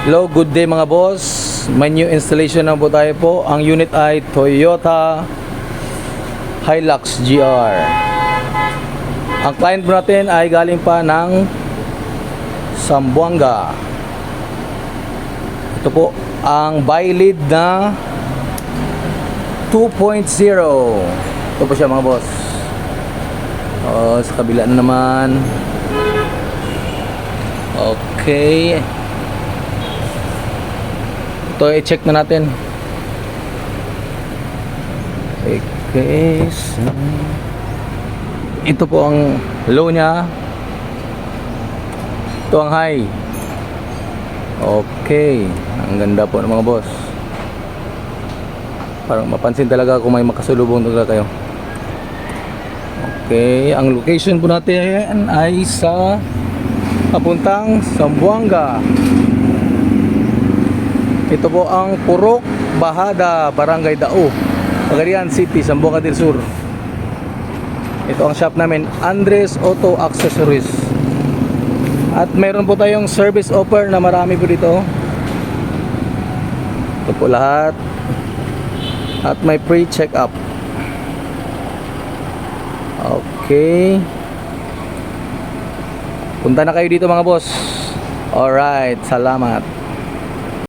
Hello, good day mga boss. May new installation na po tayo po. Ang unit ay Toyota Hilux GR. Ang client po natin ay galing pa ng Zamboanga. Ito po ang buy-lead na 2.0. Ito po siya mga boss. Sa kabila na naman. Okay. Ito i-check na natin. Okay. Ito po ang low niya. Ito ang high. Okay. Ang ganda po ng mga boss. Parang mapansin talaga kung may makasulubong talaga kayo. Okay. Ang location po natin ay sa papuntang Zamboanga. Ito po ang Purok Bahada, Barangay Dao, Cagayan City, Zamboanga del Sur. Ito ang shop namin, Andres Auto Accessories. At meron po tayong service offer na marami po dito. Ito po lahat. At may pre-check-up. Okay. Punta na kayo dito mga boss. Alright, salamat.